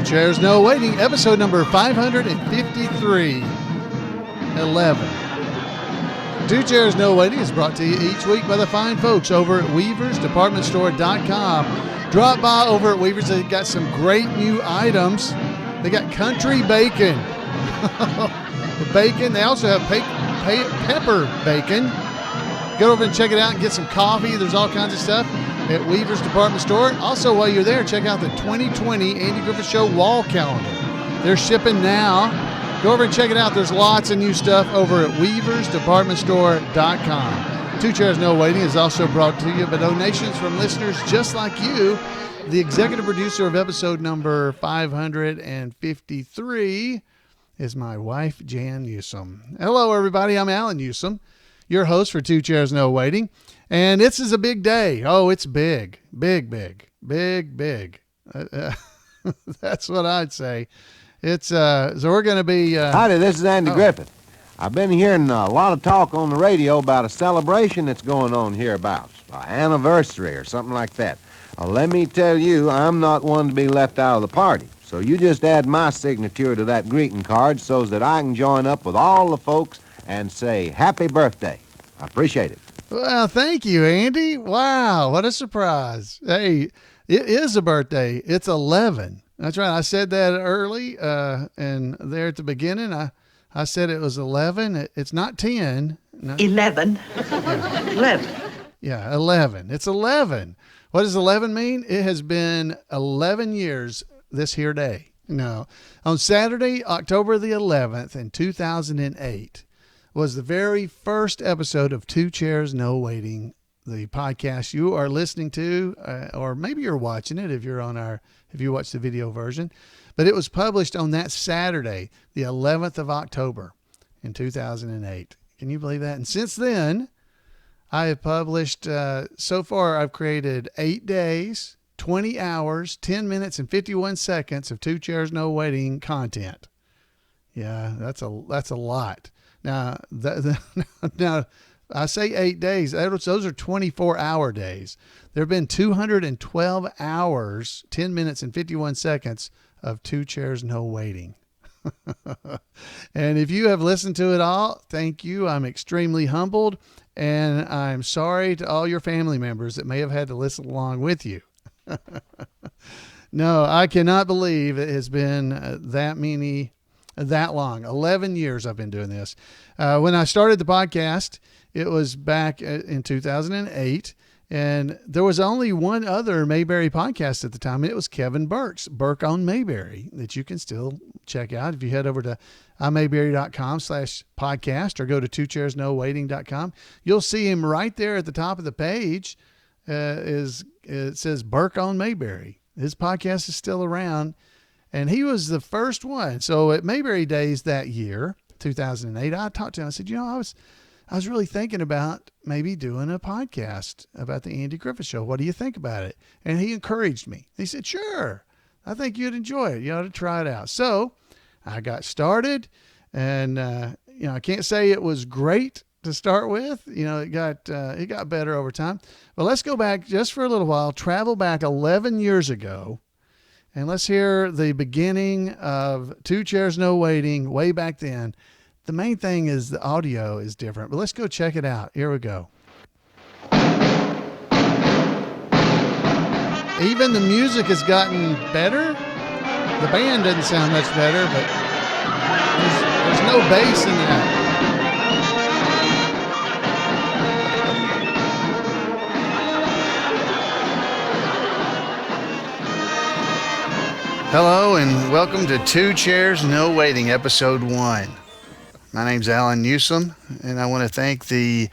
Chairs No Waiting, episode number 553. 11. Two Chairs No Waiting is brought to you each week by the fine folks over at WeaversDepartmentStore.com. Drop by over at Weavers. They've got some great new items. They got country bacon. The bacon. They also have pepper bacon. Go over and check it out and get some coffee. There's all kinds of stuff at Weaver's Department Store. Also, while you're there, check out the 2020 Andy Griffith Show wall calendar. They're shipping now. Go over and check it out. There's lots of new stuff over at WeaversDepartmentStore.com. Two Chairs No Waiting is also brought to you by donations from listeners just like you. The executive producer of episode number 553 is my wife, Jan Newsom. Hello, everybody. I'm Alan Newsom, your host for Two Chairs No Waiting. And this is a big day. Oh, it's big. Big. That's what I'd say. It's so we're going to be... Howdy, this is Andy Griffith. I've been hearing a lot of talk on the radio about a celebration that's going on hereabouts, an anniversary or something like that. Let me tell you, I'm not one to be left out of the party. So you just add my signature to that greeting card so that I can join up with all the folks and say happy birthday. I appreciate it. Well, thank you, Andy. Wow, what a surprise. Hey, it is a birthday. It's 11. That's right. I said that early, and there at the beginning, I said it was 11. It's not 10. No. 11. Yeah. 11. Yeah, 11. It's 11. What does 11 mean? It has been 11 years this here day. No. On Saturday, October the 11th in 2008 was the very first episode of Two Chairs No Waiting, the podcast you are listening to, or maybe you're watching it if you watch the video version. But it was published on that Saturday, the 11th of October in 2008. Can you believe that? And since then, I have published, so far I've created 8 days, 20 hours, 10 minutes, and 51 seconds of Two Chairs No Waiting content. Yeah, that's a lot. Now, now I say 8 days. Those are 24-hour days. There have been 212 hours, 10 minutes, and 51 seconds of Two Chairs No Waiting. And if you have listened to it all, thank you. I'm extremely humbled, and I'm sorry to all your family members that may have had to listen along with you. No, I cannot believe it has been that long. 11 years I've been doing this. When I started the podcast, it was back in 2008, and there was only one other Mayberry podcast at the time, and it was Kevin Burke's Burke on Mayberry, that you can still check out if you head over to imayberry.com/podcast or go to twochairsnowaiting.com. You'll see him right there at the top of the page. It says Burke on Mayberry. His podcast is still around, and he was the first one. So at Mayberry Days that year, 2008, I talked to him. I said, I was really thinking about maybe doing a podcast about the Andy Griffith Show. What do you think about it? And he encouraged me. He said, sure, I think you'd enjoy it. You ought to try it out. So I got started, and, I can't say it was great to start with. It got better over time. But let's go back just for a little while, travel back 11 years ago, and let's hear the beginning of Two Chairs No Waiting way back then. The main thing is the audio is different, but let's go check it out. Here we go. Even the music has gotten better. The band doesn't sound much better, but there's no bass in that. Hello and welcome to Two Chairs No Waiting, episode 1. My name's Alan Newsom, and I want to thank the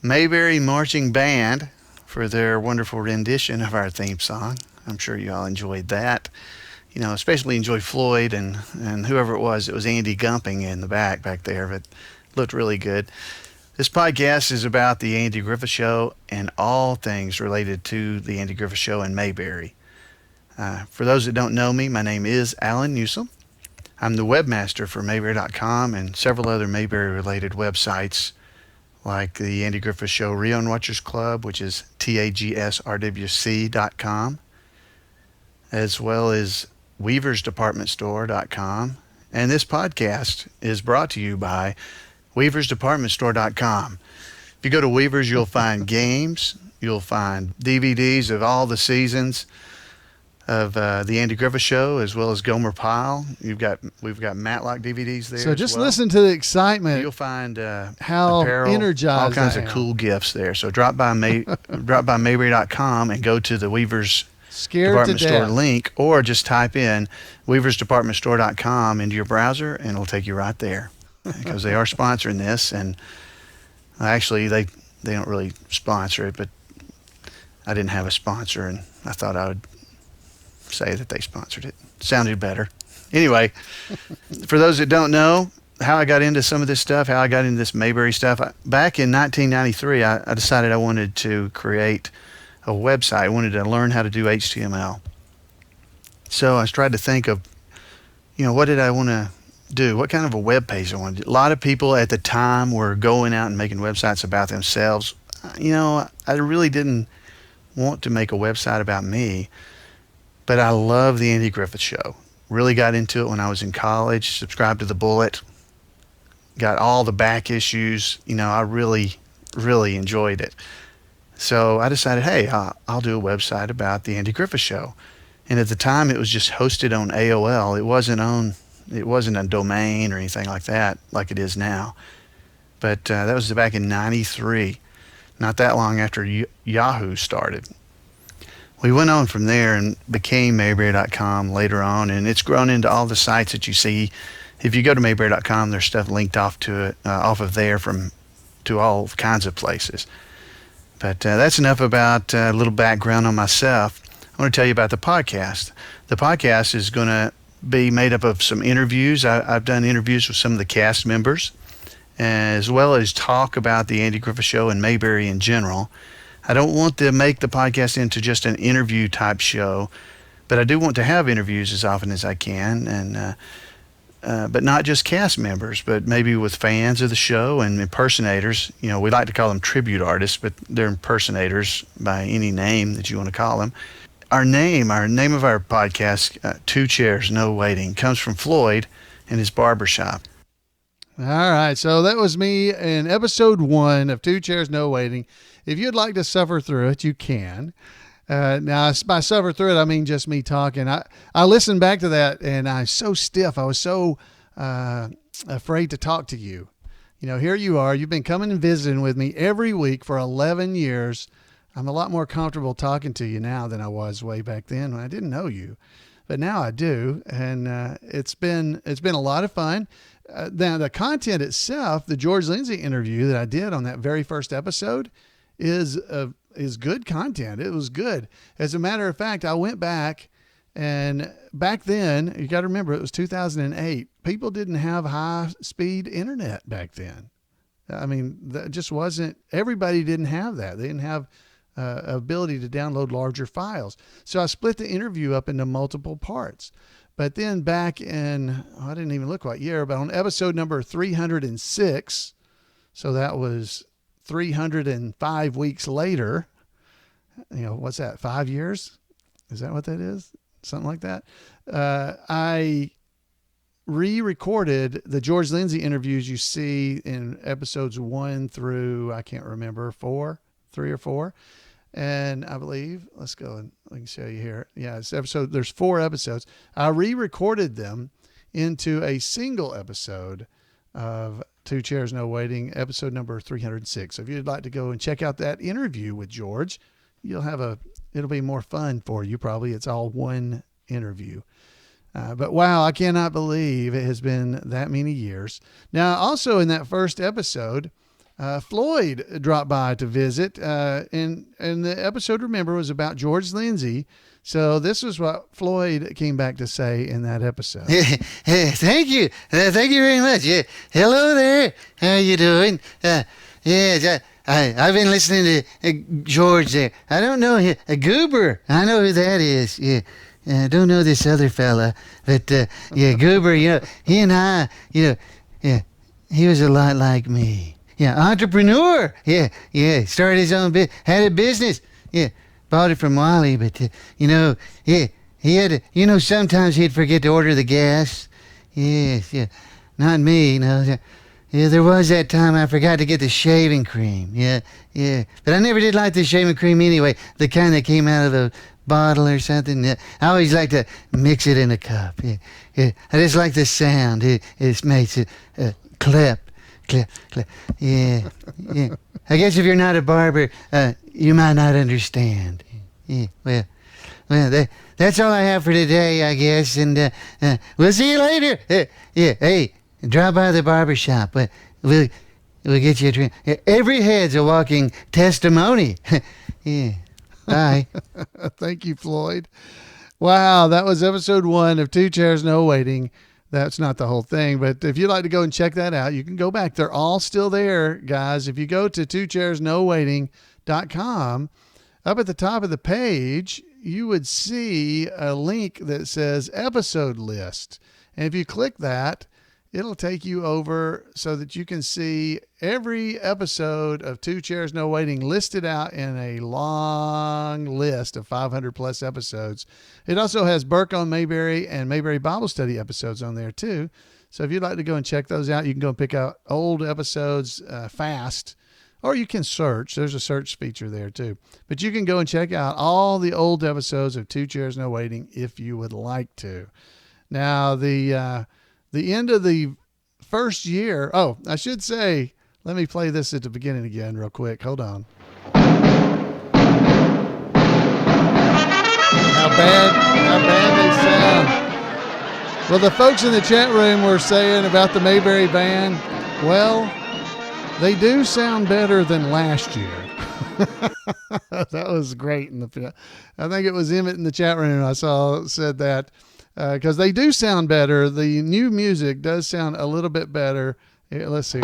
Mayberry Marching Band for their wonderful rendition of our theme song. I'm sure you all enjoyed that. Especially enjoyed Floyd and whoever it was Andy Gumping in the back there, but looked really good. This podcast is about the Andy Griffith Show and all things related to the Andy Griffith Show and Mayberry. For those that don't know me, my name is Alan Newsom. I'm the webmaster for Mayberry.com and several other Mayberry-related websites, like the Andy Griffith Show Reon Watchers Club, which is tagsrwc.com, as well as weaversdepartmentstore.com. And this podcast is brought to you by weaversdepartmentstore.com. If you go to Weavers, you'll find games, you'll find DVDs of all the seasons of the Andy Griffith Show, as well as Gomer Pyle. We've got Matlock DVDs there. So as just well. listen to the excitement. You'll find how apparel, energized all kinds I of am. cool gifts there. So drop by Mayberry.com and go to the Weavers Scared Department to Store death. link, or just type in weaversdepartmentstore.com into your browser, and it'll take you right there, because they are sponsoring this. And actually, they don't really sponsor it, but I didn't have a sponsor, and I thought I would say that they sponsored it. Sounded better. Anyway, for those that don't know how I got into some of this stuff, how I got into this Mayberry stuff, back in 1993, I decided I wanted to create a website. I wanted to learn how to do HTML. So I tried to think of, what did I want to do? What kind of a web page I wanted to do? A lot of people at the time were going out and making websites about themselves. I really didn't want to make a website about me, but I love the Andy Griffith Show. Really got into it when I was in college, subscribed to the Bullet, got all the back issues. I really, really enjoyed it. So I decided, hey, I'll do a website about the Andy Griffith Show. And at the time, it was just hosted on AOL. It wasn't a domain or anything like that, like it is now. But that was back in 93, not that long after Yahoo started. We went on from there and became Mayberry.com later on, and it's grown into all the sites that you see. If you go to Mayberry.com, there's stuff linked off of there to all kinds of places. But that's enough about a little background on myself. I want to tell you about the podcast. The podcast is going to be made up of some interviews. I've done interviews with some of the cast members, as well as talk about the Andy Griffith Show and Mayberry in general. I don't want to make the podcast into just an interview type show, but I do want to have interviews as often as I can, and but not just cast members, but maybe with fans of the show and impersonators. We like to call them tribute artists, but they're impersonators by any name that you want to call them. Our name of our podcast, Two Chairs, No Waiting, comes from Floyd and his barbershop. All right, so that was me in episode 1 of Two Chairs, No Waiting. If you'd like to suffer through it, you can. Now, by suffer through it, I mean just me talking. I listened back to that, and I was so stiff. I was so afraid to talk to you. Here you are. You've been coming and visiting with me every week for 11 years. I'm a lot more comfortable talking to you now than I was way back then when I didn't know you. But now I do, and it's been a lot of fun. Now, the content itself, the George Lindsey interview that I did on that very first episode, is good content. It was good. As a matter of fact, I went back, and back then, you got to remember, it was 2008. People didn't have high-speed internet back then. I mean, that just wasn't, everybody didn't have that. They didn't have ability to download larger files. So I split the interview up into multiple parts. But then back in, I didn't even look what year, but on episode number 306, so that was 305 weeks later, what's that, 5 years? Is that what that is? Something like that. I re-recorded the George Lindsey interviews you see in episodes 1 through, I can't remember, 3 or 4. And I believe, let's go and I can show you here. Yeah, there's 4 episodes. I re-recorded them into a single episode of Two Chairs, No Waiting, episode number 306. So if you'd like to go and check out that interview with George, it'll be more fun for you. Probably it's all one interview. But wow, I cannot believe it has been that many years. Now, also in that first episode, Floyd dropped by to visit, and the episode, remember, was about George Lindsey. So this is what Floyd came back to say in that episode. Thank you. Thank you very much. Yeah. Hello there. How you doing? I've been listening to George there. I don't know a Goober. I know who that is. Yeah. I don't know this other fella, but Goober. He and I. He was a lot like me. Yeah, entrepreneur. Yeah. Started his own had a business. Yeah, bought it from Wally, but he he had to, you know, sometimes he'd forget to order the gas. Yes, yeah. Not me, no. Yeah, there was that time I forgot to get the shaving cream. Yeah. But I never did like the shaving cream anyway, the kind that came out of the bottle or something. Yeah. I always like to mix it in a cup. Yeah. I just like the sound. It makes it clip. Yeah. I guess if you're not a barber, you might not understand. Yeah. Well, that's all I have for today, I guess, and we'll see you later. Hey, drop by the barber shop. We'll get you a drink. Every head's a walking testimony. Yeah. Bye. Thank you, Floyd. Wow, that was episode 1 of Two Chairs No Waiting. That's not the whole thing, but if you'd like to go and check that out, you can go back. They're all still there, guys. If you go to twochairsnowaiting.com, up at the top of the page, you would see a link that says episode list. And if you click that, it'll take you over so that you can see every episode of Two Chairs No Waiting listed out in a long list of 500 plus episodes. It also has Burke on Mayberry and Mayberry Bible Study episodes on there too. So if you'd like to go and check those out, you can go and pick out old episodes fast, or you can search. There's a search feature there too. But you can go and check out all the old episodes of Two Chairs No Waiting if you would like to. Now, the end of the first year. Oh, I should say, let me play this at the beginning again real quick. Hold on. How bad they sound. Well, the folks in the chat room were saying about the Mayberry band, well, they do sound better than last year. That was great. I think it was Emmett in the chat room I saw said that. Because they do sound better. The new music does sound a little bit better. Here, let's see.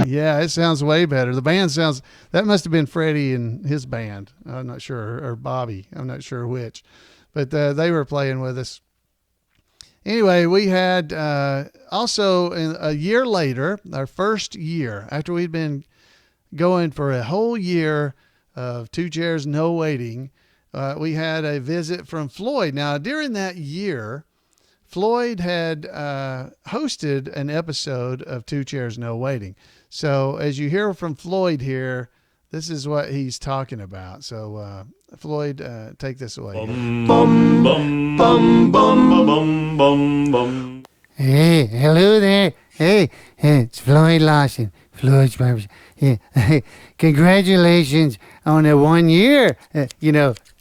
Yeah, it sounds way better. The band sounds, that must have been Freddie and his band. I'm not sure, or Bobby. I'm not sure which. But they were playing with us. Anyway, we had also a year later, our first year, after we'd been going for a whole year of Two Chairs No Waiting, we had a visit from Floyd. Now, during that year, Floyd had hosted an episode of Two Chairs No Waiting. So as you hear from Floyd here, this is what he's talking about. So, Floyd, take this away. Bum, bum, bum, bum, bum, bum, bum. Hey, hello there. Hey, it's Floyd Lawson, Floyd's Barbershop. Yeah, congratulations on the 1 year.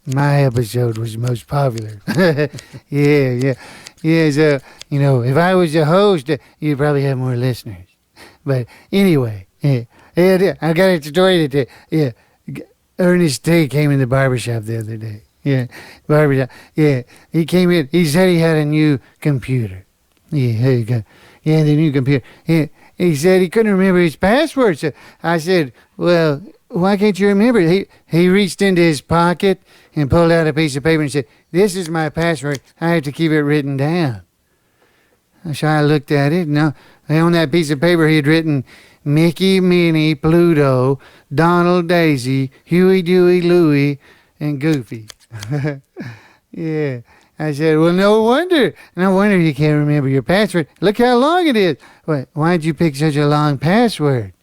My episode was most popular. Yeah. So, if I was the host, you'd probably have more listeners. But anyway, I got a story that, Ernest T came in the barbershop the other day. Yeah, barbershop. Yeah, he came in. He said he had a new computer. Yeah, here you go. Yeah, the new computer. Yeah, he said he couldn't remember his password. So I said, well, why can't you remember it? He reached into his pocket and pulled out a piece of paper and said, this is my password. I have to keep it written down. So I looked at it, and on that piece of paper he had written Mickey, Minnie, Pluto, Donald, Daisy, Huey, Dewey, Louie, and Goofy. Yeah. I said, well, no wonder you can't remember your password. Look how long it is. Why'd you pick such a long password?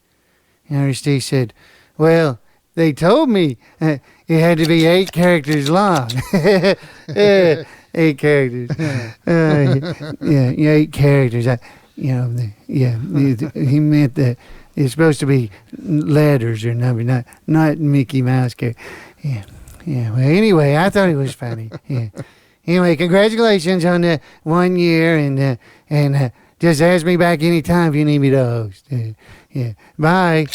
And Steve said, well, they told me it had to be 8 characters long. 8 characters. 8 characters. He meant that it's supposed to be letters or numbers, not Mickey Mouse character. Yeah. Well, anyway, I thought it was funny. Yeah. Anyway, congratulations on the 1 year, and just ask me back anytime if you need me to host. Yeah. Bye.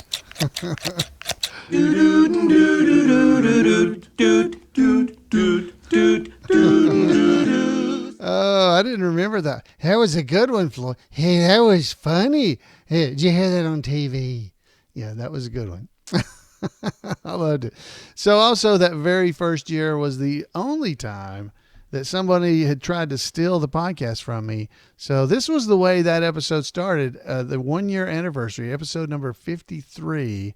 Oh, I didn't remember that. That was a good one, Floyd. Hey, that was funny. Hey, did you hear that on TV? Yeah, that was a good one. I loved it. So also that very first year was the only time that somebody had tried to steal the podcast from me. So this was the way that episode started. The 1 year anniversary, episode number 53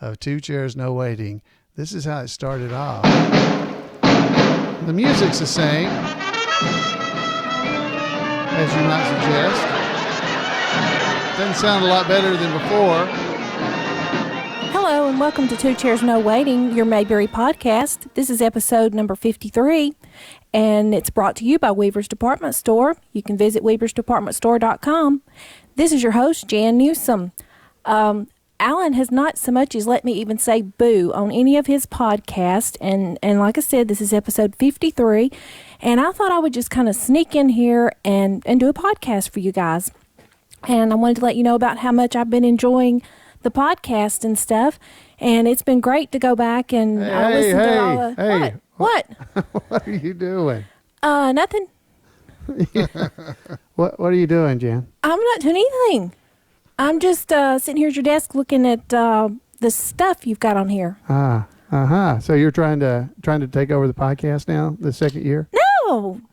of Two Chairs No Waiting. This is how it started off. The music's the same, as you might suggest. Doesn't sound a lot better than before. Hello and welcome to Two Chairs No Waiting, your Mayberry podcast. This is episode number 53, and it's brought to you by Weaver's Department Store. You can visit weaversdepartmentstore.com. This is your host, Jan Newsom. Alan has not so much as let me even say boo on any of his podcasts, and like I said, this is episode 53, and I thought I would just kind of sneak in here and do a podcast for you guys. And I wanted to let you know about how much I've been enjoying the podcast and stuff, and it's been great to go back and listen to all the... Hey, What? what are you doing? Nothing. What are you doing, Jan? I'm not doing anything. I'm just sitting here at your desk looking at the stuff you've got on here. So you're trying to take over the podcast now, the second year? No.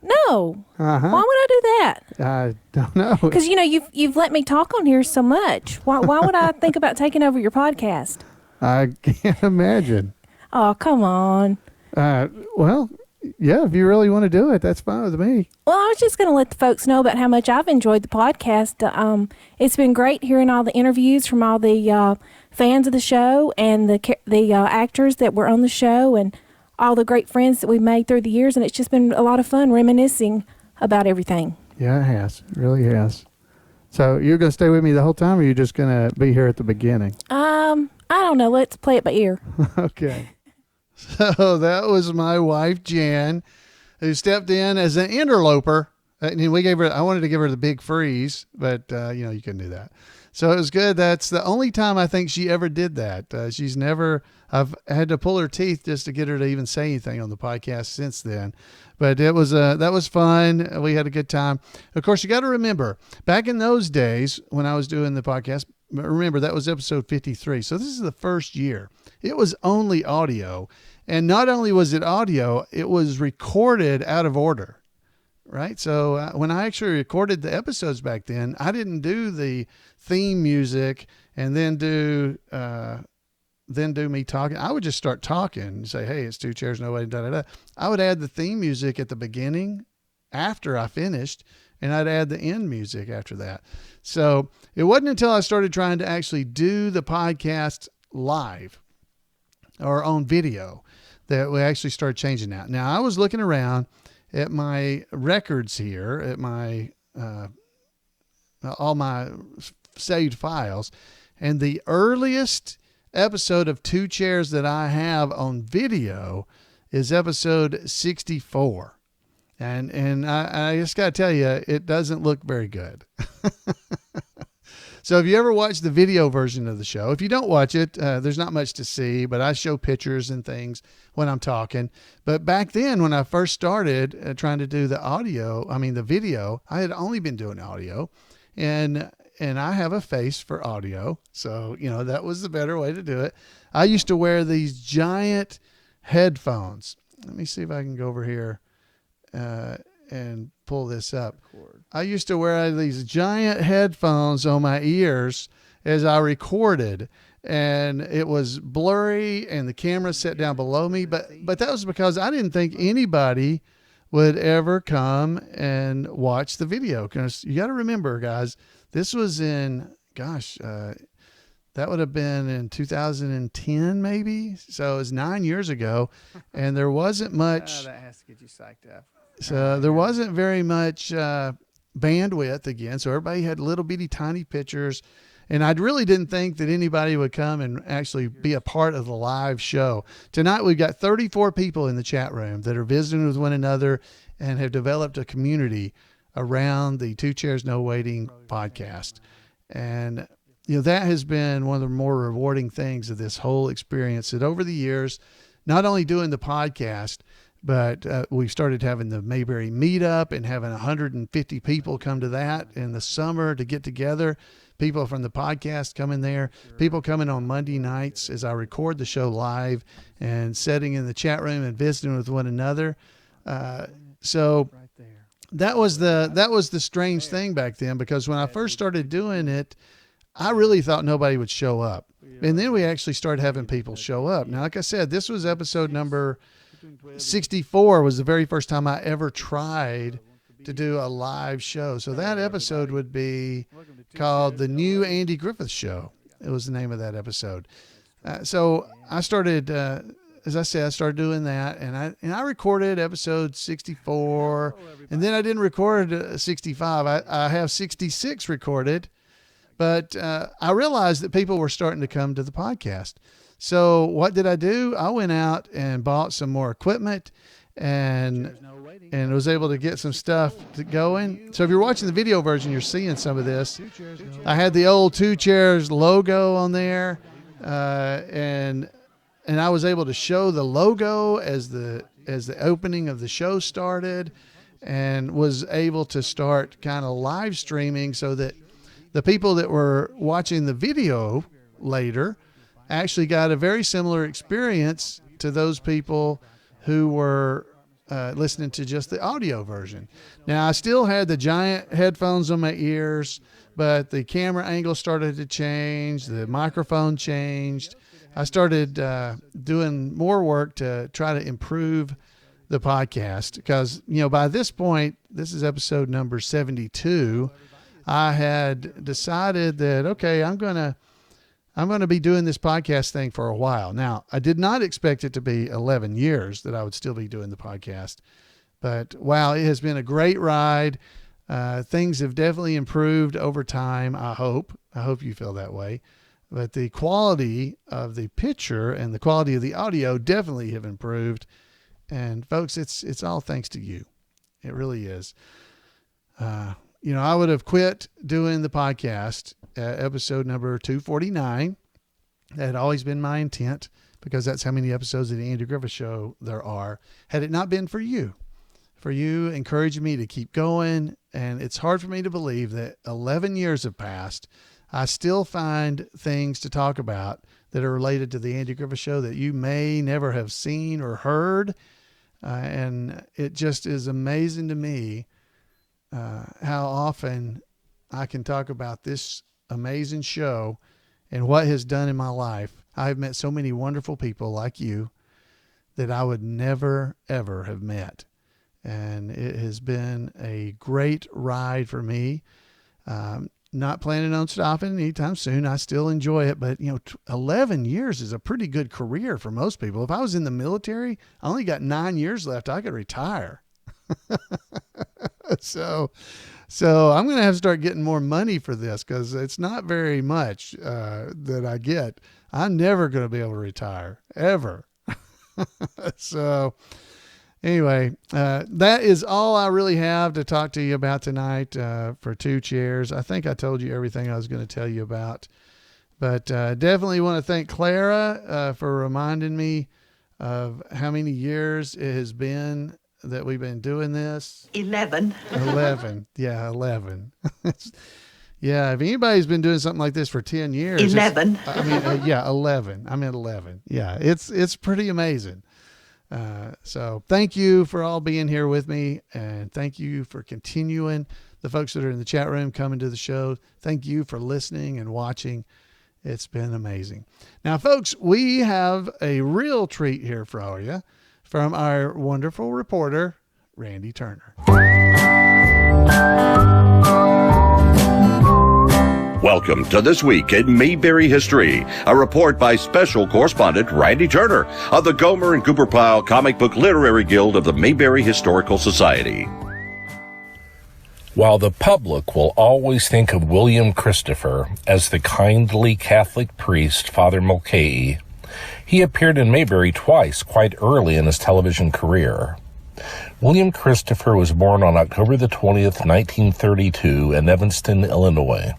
Why would I do that? I don't know. Because you've let me talk on here so much. Why would I think about taking over your podcast? I can't imagine. Oh, come on. Well, yeah, if you really want to do it, that's fine with me. Well, I was just going to let the folks know about how much I've enjoyed the podcast. It's been great hearing all the interviews from all the fans of the show and the actors that were on the show and all the great friends that we've made through the years, and it's just been a lot of fun reminiscing about everything. Yeah, it has. It really has. So you're going to stay with me the whole time, or you're just going to be here at the beginning? I don't know. Let's play it by ear. Okay. So that was my wife, Jan, who stepped in as an interloper. And I wanted to give her the big freeze, but, you couldn't do that. So it was good. That's the only time I think she ever did that. I've had to pull her teeth just to get her to even say anything on the podcast since then. But that was fun. We had a good time. Of course, you got to remember, back in those days when I was doing the podcast, remember that was episode 53. So this is the first year. It was only audio. And not only was it audio, it was recorded out of order. Right. So when I actually recorded the episodes back then, I didn't do the theme music and then do me talking. I would just start talking and say, hey, it's Two Chairs No Way, da, da, da. I would add the theme music at the beginning after I finished, and I'd add the end music after that. So it wasn't until I started trying to actually do the podcast live or on video that we actually started changing that. Now, I was looking around at my records here, at my all my saved files, and the earliest episode of Two Chairs that I have on video is episode 64. And I just got to tell you, it doesn't look very good. So if you ever watch the video version of the show, if you don't watch it, there's not much to see, but I show pictures and things when I'm talking. But back then, when I first started trying to do the video, I had only been doing audio, and I have a face for audio. So, that was the better way to do it. I used to wear these giant headphones. Let me see if I can go over here and pull this up. I used to wear these giant headphones on my ears as I recorded, and it was blurry and the camera set down below me. But that was because I didn't think anybody would ever come and watch the video. Because you got to remember, guys, this was in, that would have been in 2010 maybe. So it was 9 years ago, and there wasn't much. That has to get you psyched up. So there wasn't very much bandwidth again. So everybody had little bitty tiny pictures. And I really didn't think that anybody would come and actually be a part of the live show. Tonight, we've got 34 people in the chat room that are visiting with one another and have developed a community around the Two Chairs No Waiting podcast. And, that has been one of the more rewarding things of this whole experience, that over the years, not only doing the podcast, but we started having the Mayberry meetup and having 150 people come to that in the summer to get together. People from the podcast coming there, people coming on Monday nights as I record the show live and sitting in the chat room and visiting with one another. So that was the strange thing back then, because when I first started doing it, I really thought nobody would show up. And then we actually started having people show up. Now, like I said, this was episode number 64 was the very first time I ever tried to do a live show. So that episode would be called The New Andy Griffith Show. It was the name of that episode. So I started, as I said, I started doing that, and I recorded episode 64, and then I didn't record 65. I have 66 recorded, but I realized that people were starting to come to the podcast. So what did I do? I went out and bought some more equipment and was able to get some stuff going. So if you're watching the video version, you're seeing some of this. I had the old Two Chairs logo on there, and I was able to show the logo as the opening of the show started, and was able to start kind of live streaming so that the people that were watching the video later actually got a very similar experience to those people who were listening to just the audio version. Now, I still had the giant headphones on my ears, but the camera angle started to change. The microphone changed. I started doing more work to try to improve the podcast because, by this point, this is episode number 72. I had decided that, okay, I'm going to be doing this podcast thing for a while. Now, I did not expect it to be 11 years that I would still be doing the podcast, but wow, it has been a great ride. Things have definitely improved over time. I hope you feel that way, but the quality of the picture and the quality of the audio definitely have improved. And folks, it's all thanks to you. It really is. I would have quit doing the podcast at episode number 249. That had always been my intent because that's how many episodes of the Andy Griffith Show there are. Had it not been for you encouraging me to keep going. And it's hard for me to believe that 11 years have passed. I still find things to talk about that are related to the Andy Griffith Show that you may never have seen or heard. And it just is amazing to me how often I can talk about this amazing show and what it has done in my life. I've met so many wonderful people like you that I would never, ever have met. And it has been a great ride for me. Not planning on stopping anytime soon. I still enjoy it, but 11 years is a pretty good career for most people. If I was in the military, I only got 9 years left. I could retire. So I'm going to have to start getting more money for this because it's not very much that I get. I'm never going to be able to retire ever. So anyway, that is all I really have to talk to you about tonight for Two Chairs. I think I told you everything I was going to tell you about, but definitely want to thank Clara for reminding me of how many years it has been that we've been doing this. 11. 11. Yeah, 11. Yeah, if anybody's been doing something like this for 10 years. 11. 11. I meant 11. Yeah, it's pretty amazing. So thank you for all being here with me, and thank you for continuing. The folks that are in the chat room coming to the show, thank you for listening and watching. It's been amazing. Now, folks, we have a real treat here for you from our wonderful reporter, Randy Turner. Welcome to This Week in Mayberry History, a report by Special Correspondent Randy Turner of the Gomer and Cooper Pyle Comic Book Literary Guild of the Mayberry Historical Society. While the public will always think of William Christopher as the kindly Catholic priest, Father Mulcahy, he appeared in Mayberry twice quite early in his television career. William Christopher was born on October the 20th, 1932 in Evanston, Illinois.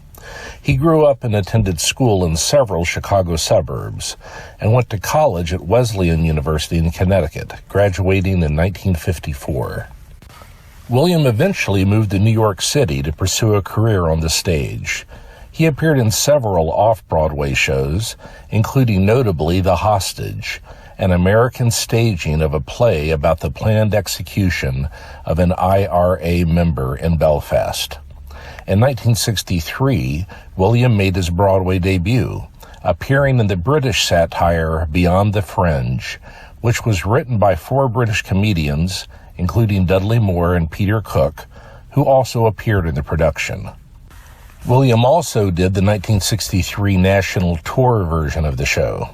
He grew up and attended school in several Chicago suburbs and went to college at Wesleyan University in Connecticut, graduating in 1954. William eventually moved to New York City to pursue a career on the stage. He appeared in several off-Broadway shows, including notably The Hostage, an American staging of a play about the planned execution of an IRA member in Belfast. In 1963, William made his Broadway debut, appearing in the British satire Beyond the Fringe, which was written by 4 British comedians, including Dudley Moore and Peter Cook, who also appeared in the production. William also did the 1963 national tour version of the show.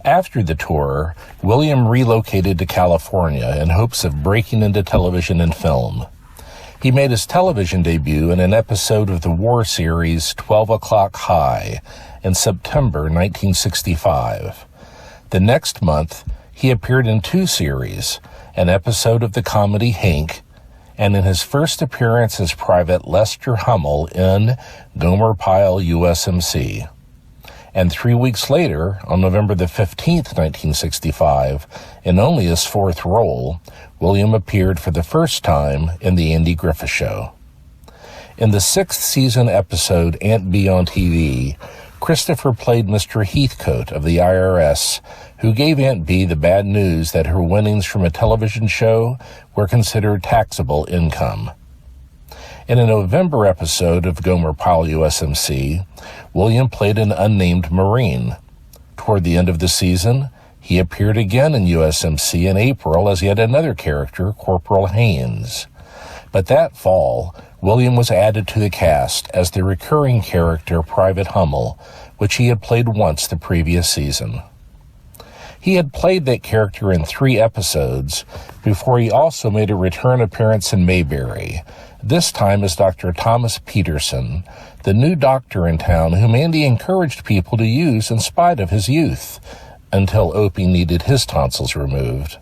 After the tour, William relocated to California in hopes of breaking into television and film. He made his television debut in an episode of the war series 12 O'Clock High in September 1965. The next month, he appeared in 2 series, an episode of the comedy Hank, and in his first appearance as Private Lester Hummel in Gomer Pyle USMC. And 3 weeks later, on November the 15th, 1965, in only his 4th role, William appeared for the first time in The Andy Griffith Show. In the 6th season episode Aunt Bee on TV, Christopher played Mr. Heathcote of the IRS, who gave Aunt Bee the bad news that her winnings from a television show were considered taxable income. In a November episode of Gomer Pyle USMC, William played an unnamed Marine. Toward the end of the season, he appeared again in USMC in April as yet another character, Corporal Haynes. But that fall, William was added to the cast as the recurring character Private Hummel, which he had played once the previous season. He had played that character in 3 episodes before he also made a return appearance in Mayberry, this time as Dr. Thomas Peterson, the new doctor in town whom Andy encouraged people to use in spite of his youth, until Opie needed his tonsils removed.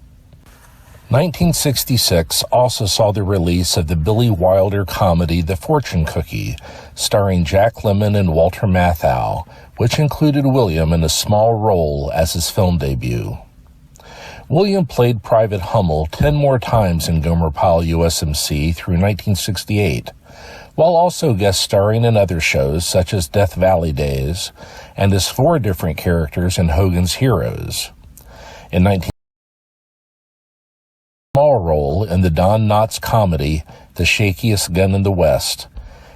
1966 also saw the release of the Billy Wilder comedy The Fortune Cookie, starring Jack Lemmon and Walter Matthau, which included William in a small role as his film debut. William played Private Hummel 10 more times in Gomer Pyle USMC through 1968, while also guest starring in other shows such as Death Valley Days and as 4 different characters in Hogan's Heroes. In 19 small role in the Don Knotts comedy The Shakiest Gun in the West,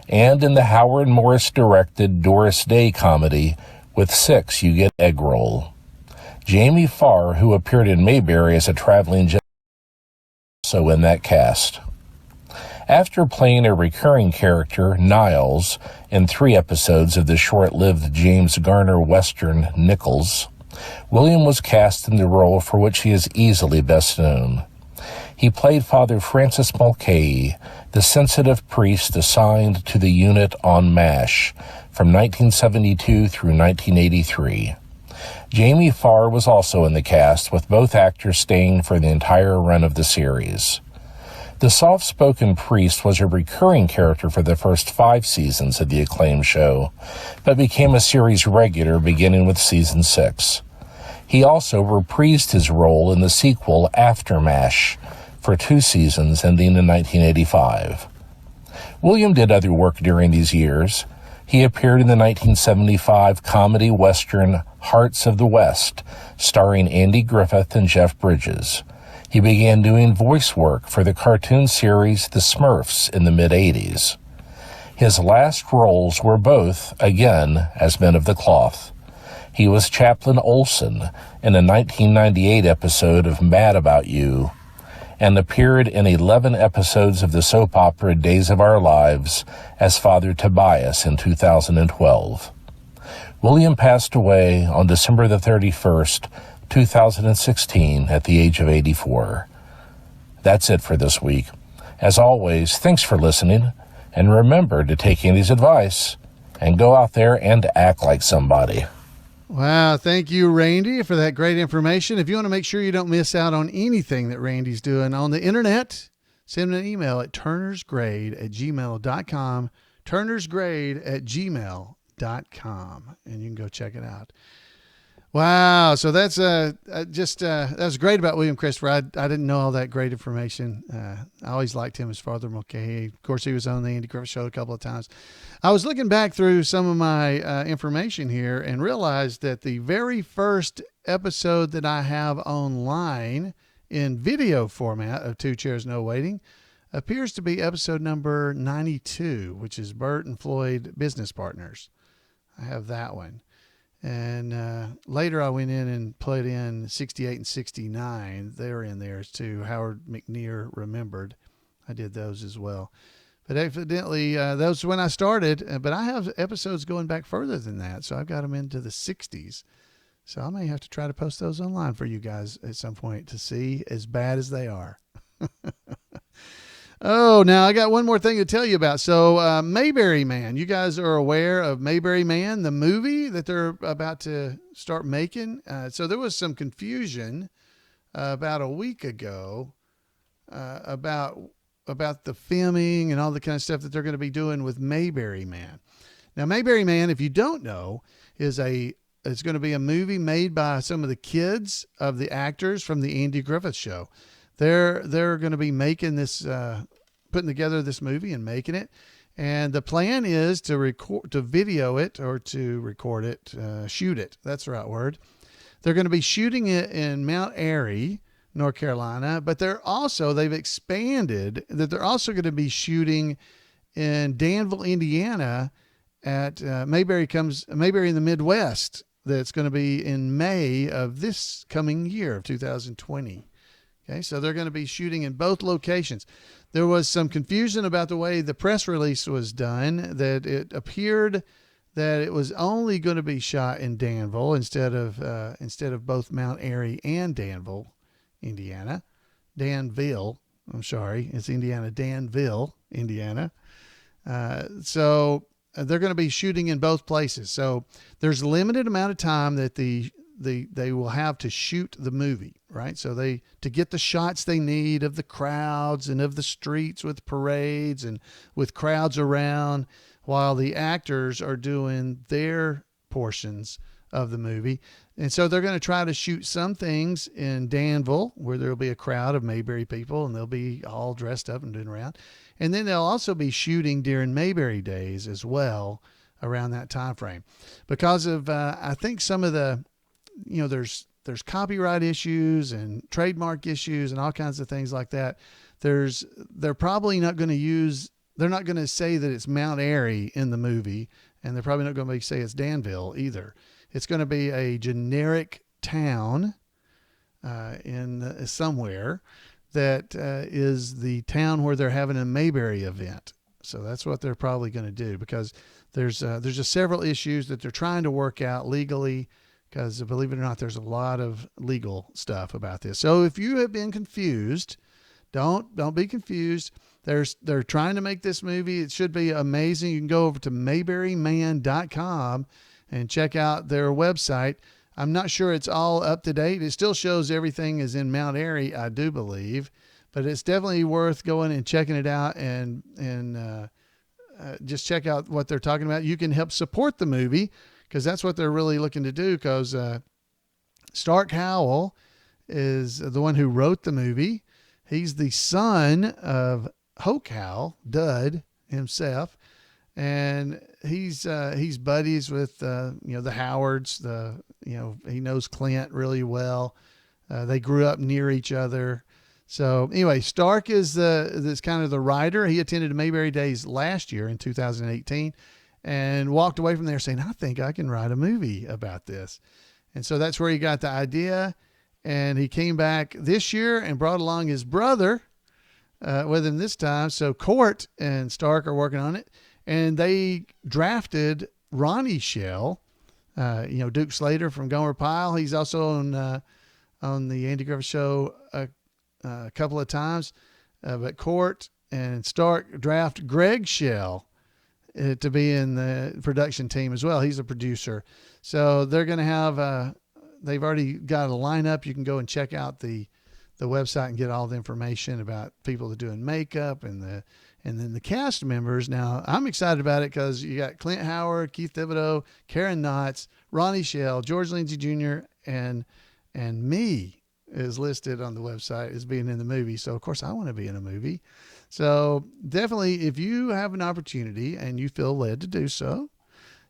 and in the Howard Morris-directed Doris Day comedy With 6 You Get Egg Roll. Jamie Farr, who appeared in Mayberry as a traveling gentleman, also in that cast. After playing a recurring character, Niles, in 3 episodes of the short-lived James Garner Western Nichols, William was cast in the role for which he is easily best known. He played Father Francis Mulcahy, the sensitive priest assigned to the unit on MASH from 1972 through 1983. Jamie Farr was also in the cast, with both actors staying for the entire run of the series. The soft-spoken priest was a recurring character for the first 5 seasons of the acclaimed show, but became a series regular beginning with season 6. He also reprised his role in the sequel After MASH for 2 seasons ending in 1985. William did other work during these years. He appeared in the 1975 comedy western Hearts of the West, starring Andy Griffith and Jeff Bridges. He began doing voice work for the cartoon series The Smurfs in the mid-'80s. His last roles were both, again, as men of the cloth. He was Chaplain Olson in a 1998 episode of Mad About You, and appeared in 11 episodes of the soap opera Days of Our Lives as Father Tobias in 2012. William passed away on December the 31st, 2016, at the age of 84. That's it for this week. As always, thanks for listening, and remember to take Andy's advice and go out there and act like somebody. Wow, thank you, Randy, for that great information. If you want to make sure you don't miss out on anything that Randy's doing on the internet, send him an email at turnersgrade@gmail.com, turnersgrade@gmail.com, and you can go check it out. Wow, so that's that was great about William Christopher. I didn't know all that great information. I always liked him as Father Mulcahy. Of course, he was on the Andy Griffith Show a couple of times. I was looking back through some of my information here and realized that the very first episode that I have online in video format of Two Chairs No Waiting appears to be episode number 92, which is Bert and Floyd Business Partners. I have that one. And later I went in and put in 68 and 69. They're in there too. Howard McNear Remembered. I did those as well. But evidently, those when I started. But I have episodes going back further than that. So I've got them into the 60s. So I may have to try to post those online for you guys at some point to see as bad as they are. Oh, now I got one more thing to tell you about. So Mayberry Man, you guys are aware of Mayberry Man, the movie that they're about to start making. So there was some confusion about a week ago about the filming and all the kind of stuff that they're going to be doing with Mayberry Man. Now, Mayberry Man, if you don't know, it's going to be a movie made by some of the kids of the actors from the Andy Griffith Show. They're going to be making this, putting together this movie and making it. And the plan is to video it or to record it, shoot it. That's the right word. They're going to be shooting it in Mount Airy, North Carolina, but they've expanded that they're also going to be shooting in Danville, Indiana at Mayberry in the Midwest. That's going to be in May of this coming year of 2020. Okay, so they're going to be shooting in both locations. There was some confusion about the way the press release was done, that it appeared that it was only going to be shot in Danville instead of both Mount Airy and Danville, Indiana. Danville, I'm sorry, it's Indiana, Danville, Indiana. So they're going to be shooting in both places. So there's a limited amount of time that they will have to shoot the movie, right? So to get the shots they need of the crowds and of the streets with parades and with crowds around while the actors are doing their portions of the movie. And so they're going to try to shoot some things in Danville where there'll be a crowd of Mayberry people and they'll be all dressed up and doing around. And then they'll also be shooting during Mayberry Days as well around that time frame because of, I think some of the, there's copyright issues and trademark issues and all kinds of things like that. They're probably not going to they're not going to say that it's Mount Airy in the movie, and they're probably not going to say it's Danville either. It's going to be a generic town in somewhere that is the town where they're having a Mayberry event. So that's what they're probably going to do because there's just several issues that they're trying to work out legally. Because believe it or not, there's a lot of legal stuff about this. So if you have been confused, don't be confused. They're trying to make this movie. It should be amazing. You can go over to mayberryman.com and check out their website. I'm not sure it's all up to date. It still shows everything is in Mount Airy, I do believe, but it's definitely worth going and checking it out and just check out what they're talking about. You can help support the movie, because that's what they're really looking to do, because Stark Howell is the one who wrote the movie. He's the son of Hoke Howell, Dud himself, and he's buddies with the Howards. He knows Clint really well. They grew up near each other. So anyway, Stark is this kind of the writer. He attended Mayberry Days last year in 2018. And walked away from there saying, I think I can write a movie about this. And so that's where he got the idea. And he came back this year and brought along his brother with him this time. So Court and Stark are working on it. And they drafted Ronnie Shell, Duke Slater from Gomer Pyle. He's also on the Andy Griffith Show a couple of times. But Court and Stark draft Greg Shell to be in the production team as well. He's a producer. So they're going to have, they've already got a lineup. You can go and check out the website and get all the information about people that are doing makeup and then the cast members. Now I'm excited about it because you got Clint Howard, Keith Thibodeau, Karen Knotts, Ronnie Shell, George Lindsey Jr., and me is listed on the website as being in the movie. So of course I want to be in a movie. So definitely, if you have an opportunity and you feel led to do so,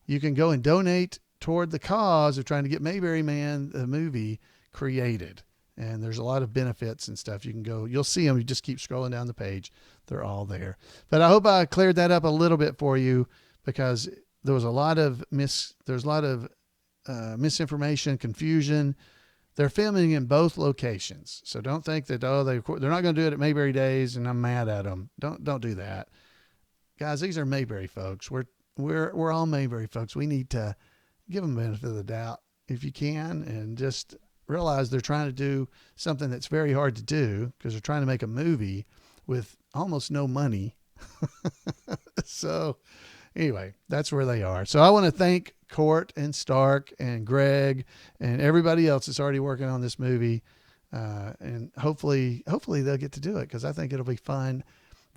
you can go and donate toward the cause of trying to get Mayberry Man, the movie, created. And there's a lot of benefits and stuff. You can go, you'll see them. You just keep scrolling down the page. They're all there. But I hope I cleared that up a little bit for you because there was a lot of misinformation, confusion. They're filming in both locations, so don't think that they're not going to do it at Mayberry Days and I'm mad at them. Don't do that, guys. These are Mayberry folks. We're all Mayberry folks. We need to give them the benefit of the doubt if you can, and just realize they're trying to do something that's very hard to do because they're trying to make a movie with almost no money. So anyway, that's where they are. So I want to thank Court and Stark and Greg and everybody else that's already working on this movie. And hopefully they'll get to do it, because I think it'll be fun.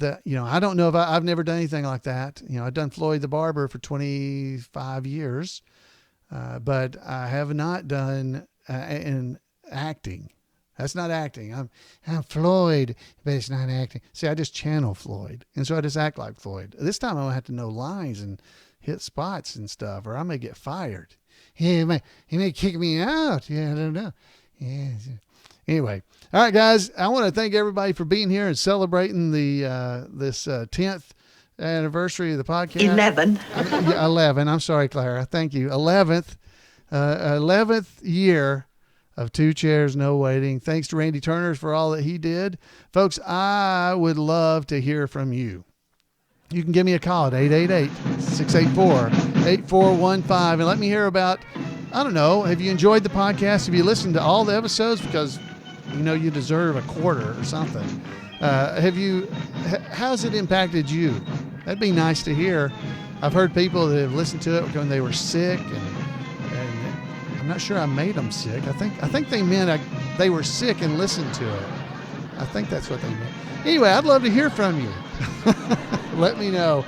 I don't know if I've never done anything like that. I've done Floyd the Barber for 25 years, but I have not done in acting. That's not acting. I'm Floyd, but it's not acting. See, I just channel Floyd, and so I just act like Floyd. This time I have to know lines and hit spots and stuff, or I may get fired. Yeah, he may kick me out. Yeah, I don't know. Yeah. Anyway, all right, guys. I want to thank everybody for being here and celebrating this 10th anniversary of the podcast. 11. 11. I'm sorry, Clara. Thank you. 11th year of Two Chairs, No Waiting. Thanks to Randy Turner for all that he did. Folks, I would love to hear from you. You can give me a call at 888-684-8415 and let me hear about, I don't know, have you enjoyed the podcast? Have you listened to all the episodes? Because you deserve a quarter or something. How's it impacted you? That'd be nice to hear. I've heard people that have listened to it when they were sick, and I'm not sure I made them sick. I think they meant they were sick and listened to it. I think that's what they meant. Anyway, I'd love to hear from you. Let me know.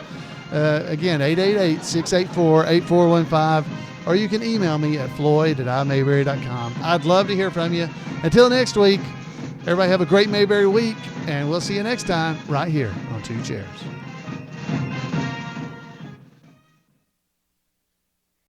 Again, 888-684-8415, or you can email me at floyd@imayberry.com. I'd love to hear from you. Until next week, everybody have a great Mayberry week, and we'll see you next time right here on Two Chairs.